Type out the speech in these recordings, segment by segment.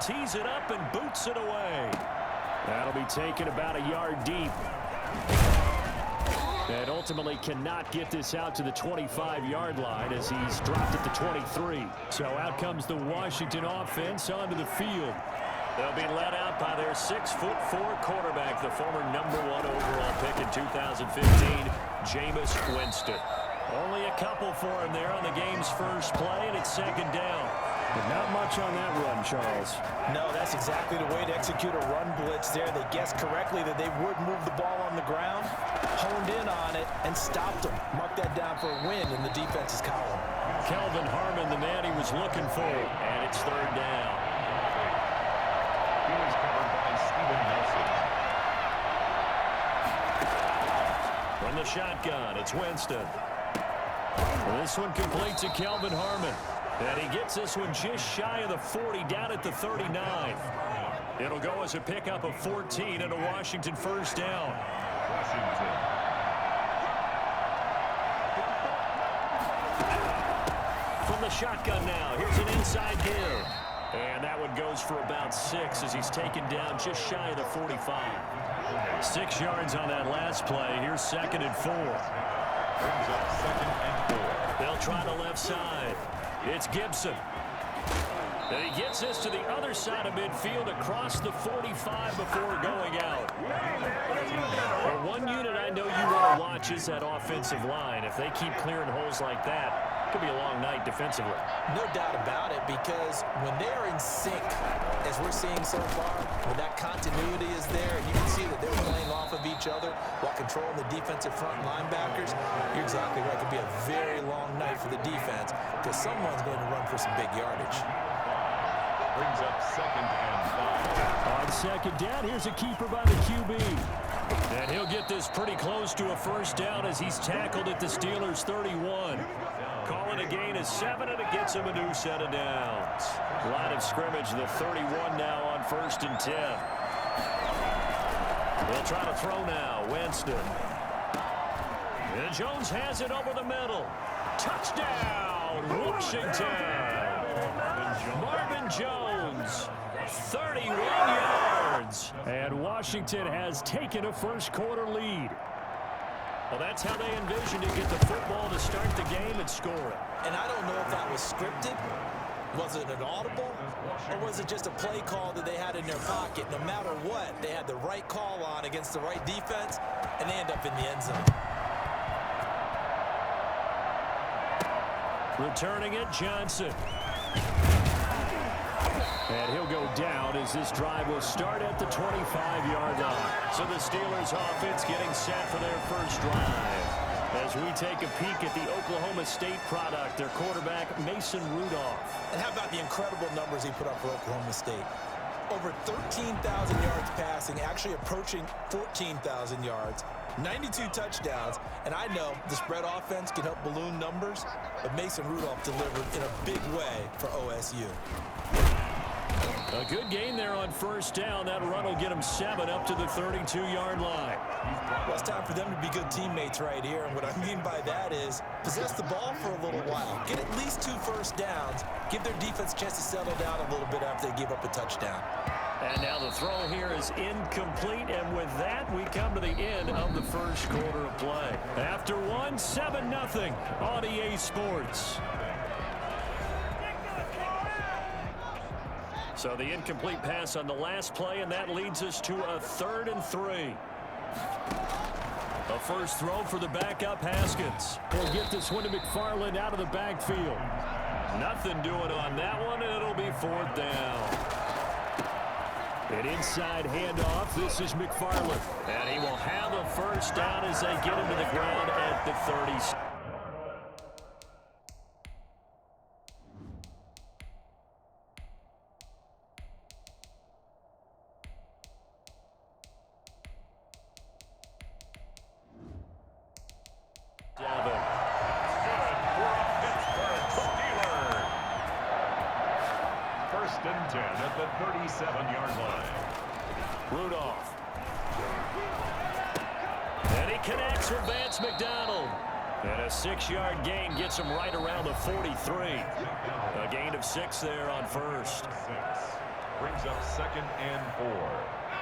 tees it up and boots it away. That'll be taken about a yard deep. And ultimately cannot get this out to the 25-yard line as he's dropped at the 23. So out comes the Washington offense onto the field. They'll be led out by their 6'4" quarterback, the former #1 overall pick in 2015, Jameis Winston. Only a couple for him there on the game's first play, and it's second down. But not much on that run, Charles. No, that's exactly the way to execute a run blitz there. They guessed correctly that they would move the ball on the ground, honed in on it, and stopped them. Mark that down for a win in the defense's column. Kelvin Harmon, the man he was looking for, and it's third down. From the shotgun, it's Winston. This one complete to Kelvin Harmon. And he gets this one just shy of the 40, down at the 39. It'll go as a pickup of 14 and a Washington first down. From the shotgun now, here's an inside give. And that one goes for about 6 as he's taken down just shy of the 45. 6 yards on that last play. Here's 2nd and 4. They'll try the left side. It's Gibson. And he gets this to the other side of midfield across the 45 before going out. Well, one unit I know you want to watch is that offensive line. If they keep clearing holes like that, it could be a long night defensively. No doubt about it, because when they're in sync, as we're seeing so far, when that continuity is there, and you can see that they're playing off of each other while controlling the defensive front linebackers, you're exactly right. It could be a very long night for the defense because someone's going to run for some big yardage. Brings up 2nd and 5. On second down, here's a keeper by the QB. And he'll get this pretty close to a first down as he's tackled at the Steelers' 31. Calling a gain of 7, and it gets him a new set of downs. Line of scrimmage, the 31 now on 1st and 10. They'll try to throw now. Winston. And Jones has it over the middle. Touchdown, Washington. Marvin Jones, 31 yards. And Washington has taken a first-quarter lead. Well, that's how they envisioned to get the football to start the game and score it. And I don't know if that was scripted. Was it an audible? Or was it just a play call that they had in their pocket? No matter what, they had the right call on against the right defense, and they end up in the end zone. Returning it, Johnson. And he'll go down as this drive will start at the 25-yard line. So the Steelers offense getting set for their first drive. As we take a peek at the Oklahoma State product, their quarterback, Mason Rudolph. And how about the incredible numbers he put up for Oklahoma State? Over 13,000 yards passing, actually approaching 14,000 yards, 92 touchdowns, and I know the spread offense can help balloon numbers, but Mason Rudolph delivered in a big way for OSU. A good gain there on first down. That run will get him 7 up to the 32-yard line. Well, it's time for them to be good teammates right here, and what I mean by that is possess the ball for a little while. Get at least 2 first downs. Give their defense a chance to settle down a little bit after they give up a touchdown. And now the throw here is incomplete, and with that, we come to the end of the first quarter of play. After one, 7-0 on EA Sports. So the incomplete pass on the last play, and that leads us to a 3rd and 3. A first throw for the backup Haskins. He'll get this one to McFarland out of the backfield. Nothing doing on that one, and it'll be 4th down. An inside handoff. This is McFarland. And he will have a first down as they get him to the ground at the 30. First and 10 at the 37-yard line. Rudolph. And he connects with Vance McDonald. And a 6-yard gain gets him right around the 43. A gain of 6 there on first. Brings up 2nd and 4.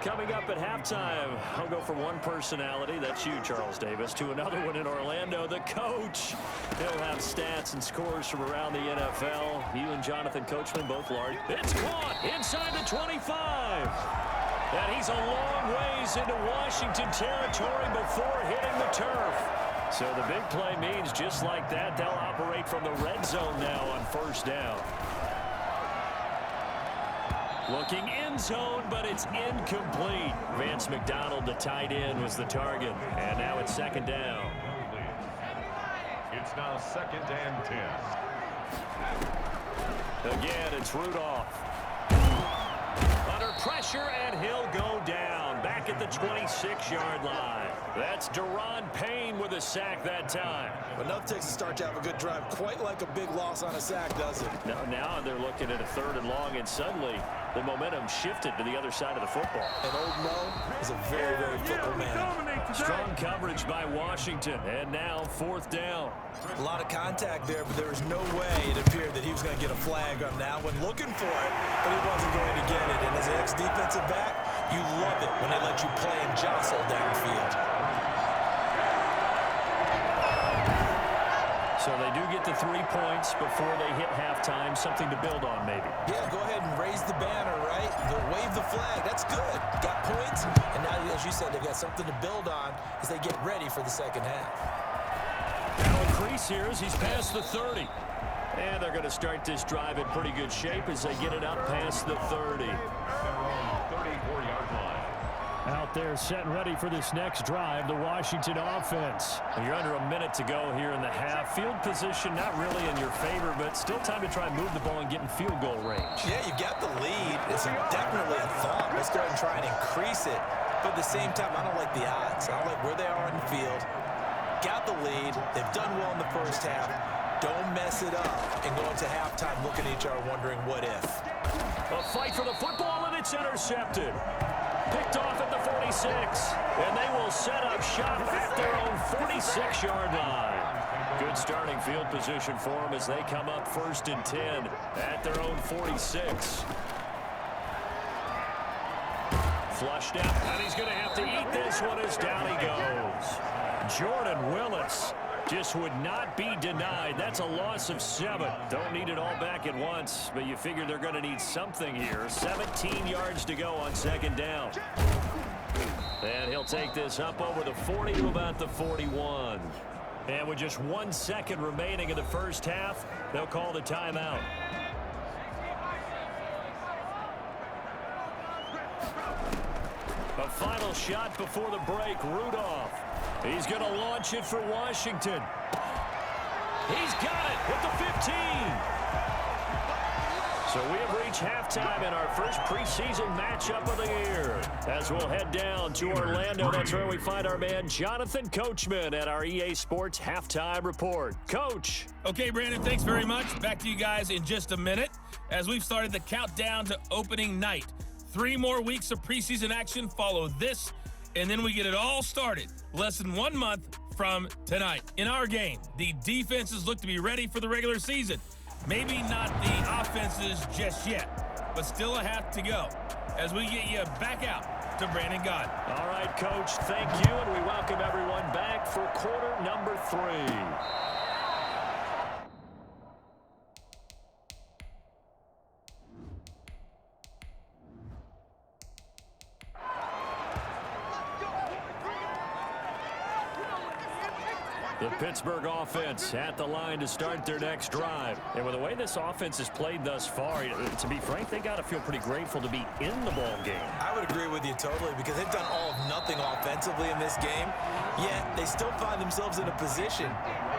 Coming up at halftime, I'll go from one personality, that's you, Charles Davis, to another one in Orlando, the coach. He'll have stats and scores from around the NFL. You and Jonathan Coachman both large. It's caught inside the 25. And he's a long ways into Washington territory before hitting the turf. So the big play means just like that, they'll operate from the red zone now on first down. Looking end zone, but it's incomplete. Vance McDonald, the tight end, was the target. And now it's 2nd down. It's now 2nd and 10. Again, it's Rudolph. Under pressure, and he'll go down. Back at the 26-yard line. That's Deron Payne with a sack that time. But enough takes to start to have a good drive. Quite like a big loss on a sack, does it? Now they're looking at a 3rd and long, and suddenly the momentum shifted to the other side of the football. And Old Mo is a very, very fickle man. Strong coverage by Washington, and now 4th down. A lot of contact there, but there was no way it appeared that he was going to get a flag on that one. Looking for it, but he wasn't going to get it. And as an ex-defensive back, you love it when they let you play and jostle downfield. So they do get the 3 points before they hit halftime, something to build on maybe. Yeah, go ahead and raise the banner, right? Wave the flag. That's good. Got points, and now, as you said, they've got something to build on as they get ready for the second half. Now increase here as he's past the 30. And they're going to start this drive in pretty good shape as they get it up past the 30. 34-yard line. Out there set and ready for this next drive, the Washington offense. You're under a minute to go here in the half. Field position not really in your favor, but still time to try and move the ball and get in field goal range. Yeah, you got the lead. It's definitely a thought. Let's go ahead and try and increase it. But at the same time, I don't like the odds. I don't like where they are in the field. Got the lead. They've done well in the first half. Don't mess it up and go into halftime looking at each other wondering what if. A fight for the football, and it's intercepted. Picked off at the 46, and they will set up shop at their own 46-yard line. Good starting field position for them as they come up 1st and 10 at their own 46. Flushed out, and he's going to have to eat this one as down he goes. Jordan Willis just would not be denied. That's a loss of 7. Don't need it all back at once, but you figure they're going to need something here. 17 yards to go on 2nd down. And he'll take this up over the 40 to about the 41. And with just 1 second remaining in the first half, they'll call the timeout. A final shot before the break, Rudolph. He's going to launch it for Washington. He's got it with the 15. So we have reached halftime in our first preseason matchup of the year. As we'll head down to Orlando, that's where we find our man Jonathan Coachman at our EA Sports Halftime Report. Coach. Okay, Brandon, thanks very much. Back to you guys in just a minute as we've started the countdown to opening night. 3 more weeks of preseason action follow this, and then we get it all started less than 1 month from tonight. In our game, the defenses look to be ready for the regular season. Maybe not the offenses just yet, but still a half to go as we get you back out to Brandon Gaudin. All right, Coach, thank you, and we welcome everyone back for quarter number 3. The Pittsburgh offense at the line to start their next drive. And with the way this offense has played thus far, to be frank, they got to feel pretty grateful to be in the ball game. I would agree with you totally because they've done all of nothing offensively in this game, yet they still find themselves in a position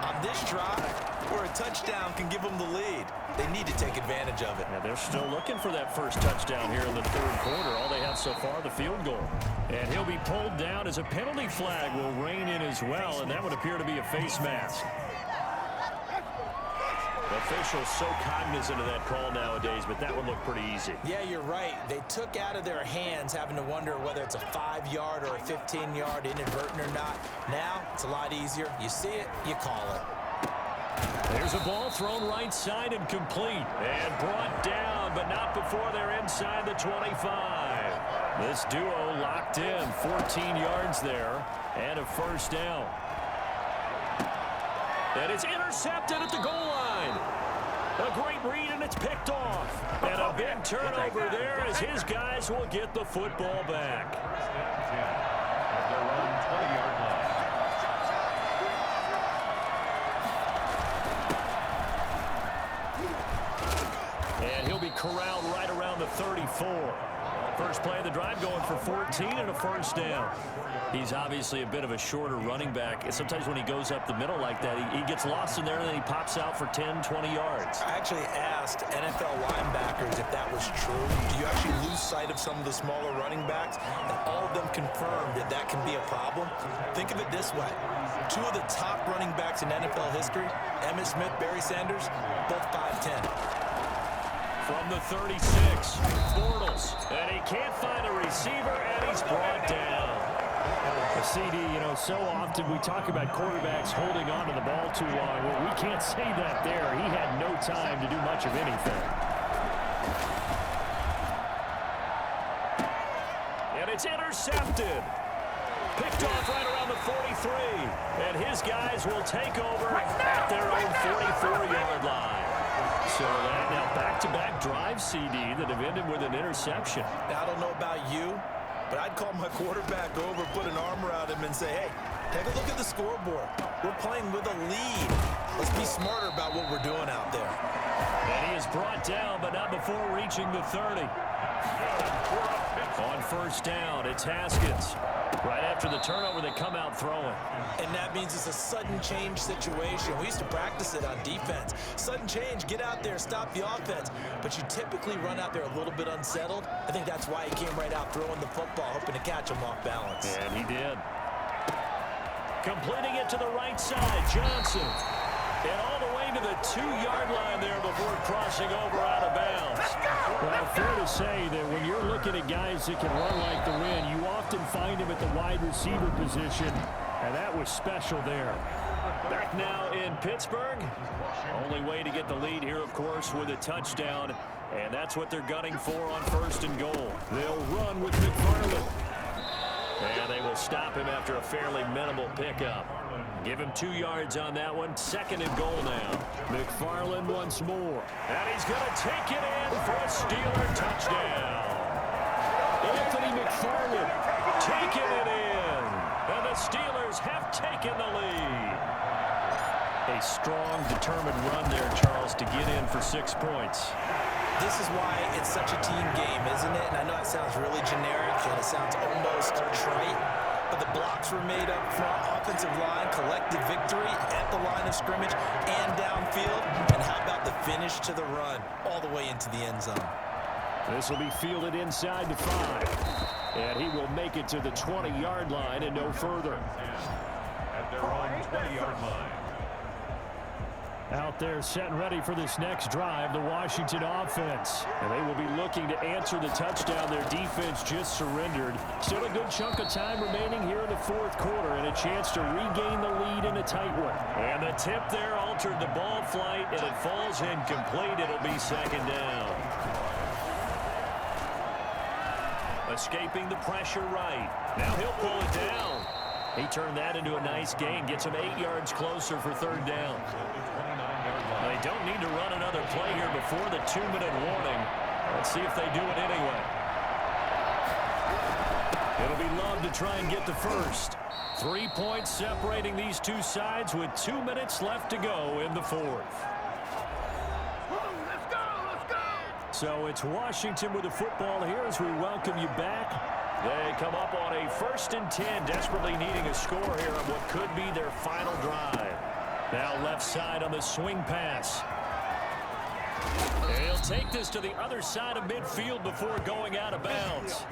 on this drive where a touchdown can give them the lead. They need to take advantage of it. Now they're still looking for that first touchdown here in the 3rd quarter. All they have so far, the field goal. And he'll be pulled down as a penalty flag will rein in as well, and that would appear to be a face mask. Officials so cognizant of that call nowadays, but that one looked pretty easy. Yeah, you're right. They took out of their hands having to wonder whether it's a 5-yard or a 15-yard inadvertent or not. Now, it's a lot easier. You see it, you call it. There's a ball thrown right side and complete. And brought down, but not before they're inside the 25. This duo locked in. 14 yards there and a first down. And it's intercepted at the goal line. A great read, and it's picked off. And a big turnover there as his guys will get the football back. At their own 20-yard line. And he'll be corralled right around the 34. First play of the drive going for 14 and a first down. He's obviously a bit of a shorter running back. Sometimes when he goes up the middle like that, he gets lost in there and then he pops out for 10, 20 yards. I actually asked NFL linebackers if that was true. Do you actually lose sight of some of the smaller running backs? And all of them confirmed that that can be a problem. Think of it this way. Two of the top running backs in NFL history, Emmitt Smith, Barry Sanders, both 5'10". From the 36, Bortles, and he can't find a receiver, and he's brought down. A CD, so often we talk about quarterbacks holding on to the ball too long. Well, we can't say that there. He had no time to do much of anything. And it's intercepted. Picked off right around the 43. And his guys will take over at their own 44-yard line. So that now back-to-back drive, CD, that have ended with an interception. Now, I don't know about you, but I'd call my quarterback over, put an arm around him, and say, hey, take a look at the scoreboard. We're playing with a lead. Let's be smarter about what we're doing out there. And he is brought down, but not before reaching the 30. On first down, it's Haskins. Right after the turnover, they come out throwing. And that means it's a sudden change situation. We used to practice it on defense. Sudden change, get out there, stop the offense. But you typically run out there a little bit unsettled. I think that's why he came right out throwing the football, hoping to catch him off balance. And he did. Completing it to the right side, Johnson. And all the way to the 2-yard line there before crossing over out of bounds. Well, fair to say that when you're looking at guys that can run like the wind, you often find him at the wide receiver position, and that was special there. Back now in Pittsburgh. Only way to get the lead here, of course, with a touchdown, and that's what they're gunning for on first and goal. They'll run with McFarland. And they will stop him after a fairly minimal pickup. Give him 2 yards on that one. Second and goal now. McFarland once more. And he's going to take it in for a Steeler touchdown. Anthony McFarland taking it in. And the Steelers have taken the lead. A strong, determined run there, Charles, to get in for 6 points. This is why it's such a team game, isn't it? And I know it sounds really generic and it sounds almost trite, but the blocks were made up front, offensive line, collective victory at the line of scrimmage and downfield. And how about the finish to the run all the way into the end zone? This will be fielded inside the 5. And he will make it to the 20-yard line and no further. At their own 20-yard line. Out there set and ready for this next drive, the Washington offense. And they will be looking to answer the touchdown their defense just surrendered. Still a good chunk of time remaining here in the fourth quarter and a chance to regain the lead in a tight one. And the tip there altered the ball flight, and it falls incomplete. It'll be second down. Escaping the pressure right. Now he'll pull it down. He turned that into a nice gain. Gets him 8 yards closer for third down. They don't need to run another play here before the 2-minute warning. Let's see if they do it anyway. It'll be Love to try and get the first. 3 points separating these two sides with 2 minutes left to go in the fourth. Let's go! So it's Washington with the football here as we welcome you back. They come up on a 1st and 10, desperately needing a score here on what could be their final drive. Now left side on the swing pass. And he'll take this to the other side of midfield before going out of bounds.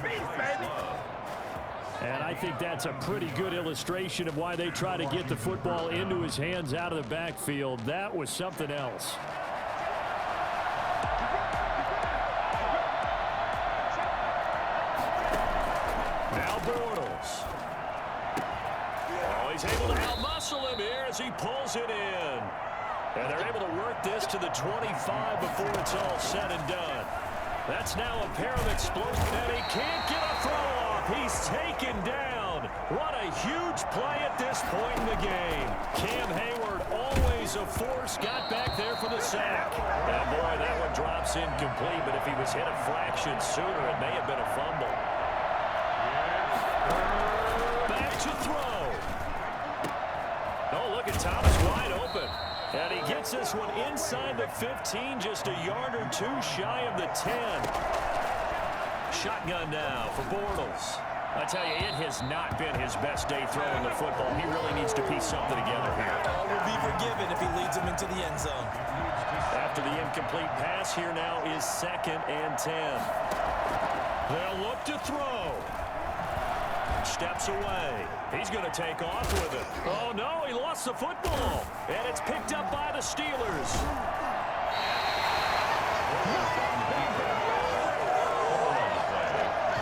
And I think that's a pretty good illustration of why they try to get the football into his hands out of the backfield. That was something else. Now Bortles. Oh, he's able to out-muscle him here as he pulls it in. And they're able to work this to the 25 before it's all said and done. That's now a pair of explosions, and he can't get a throw off. He's taken down. What a huge play at this point in the game. Cam Hayward, always a force, got back there for the sack. And boy, that one drops incomplete, but if he was hit a fraction sooner, it may have been a fumble. Back to throw. Oh, look at Thomas wide open. And he gets this one inside the 15, just a yard or two shy of the 10. Shotgun now for Bortles. I tell you, it has not been his best day throwing the football. He really needs to piece something together here. All will be forgiven if he leads them into the end zone. After the incomplete pass, here now is 2nd and 10. They'll look to throw. Steps away. He's going to take off with it. Oh, no, he lost the football. And it's picked up by the Steelers.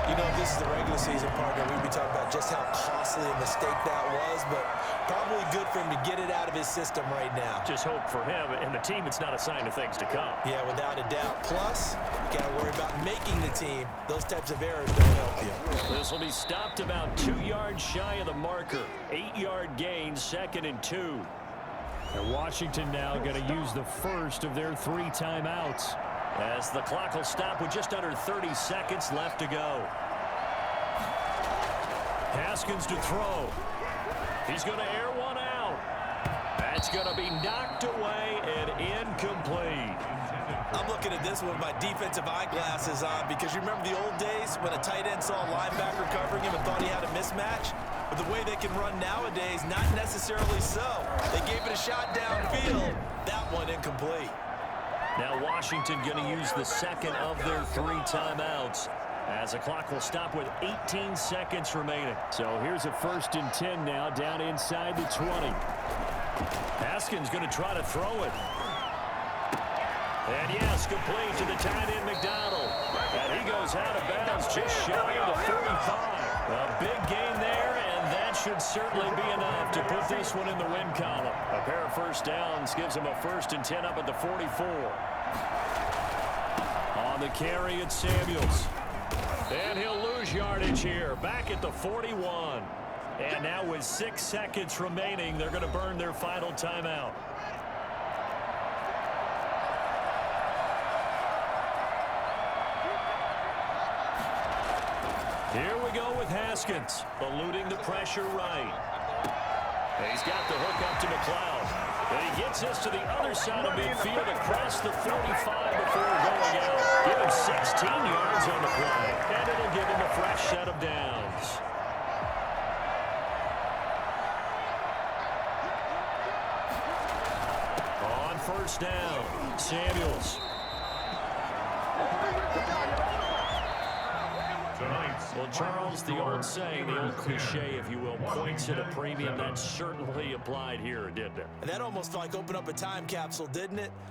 You know, if this is the regular season partner, we'd be talking about just how costly a mistake that was, but probably good for him to get it out of his system right now. Just hope for him and the team it's not a sign of things to come. Yeah, without a doubt. Plus, you got to worry about making the team. Those types of errors don't help you. This will be stopped about 2 yards shy of the marker. 8-yard gain, 2nd and 2. And Washington now going to use the first of their 3 timeouts, as the clock will stop with just under 30 seconds left to go. Haskins to throw. He's going to air one out. That's going to be knocked away and incomplete. I'm looking at this one with my defensive eyeglasses on, because you remember the old days when a tight end saw a linebacker covering him and thought he had a mismatch? But the way they can run nowadays, not necessarily so. They gave it a shot downfield. That one incomplete. Now Washington going to use the 2nd of their 3 timeouts, as the clock will stop with 18 seconds remaining. So here's a 1st and 10 now, down inside the 20. Haskins going to try to throw it. And yes, complete to the tight end McDonald. And he goes out of bounds just shy of the 45. A big gain there, and that should certainly be enough to put this one in the win column. A pair of first downs gives him a 1st and 10 up at the 44. On the carry, it's Samuels. And he'll lose yardage here, back at the 41. And now with 6 seconds remaining, they're going to burn their final timeout. Here we go with Haskins, eluding the pressure right. He's got the hook up to McLeod. And he gets this to the other side of midfield across the 45 before going out. Give him 16 yards on the play. And it'll give him a fresh set of downs. On 1st down, Samuels. Well, Charles, the old saying, the old cliche, if you will, points at a premium, that certainly applied here, didn't it? And that almost like opened up a time capsule, didn't it?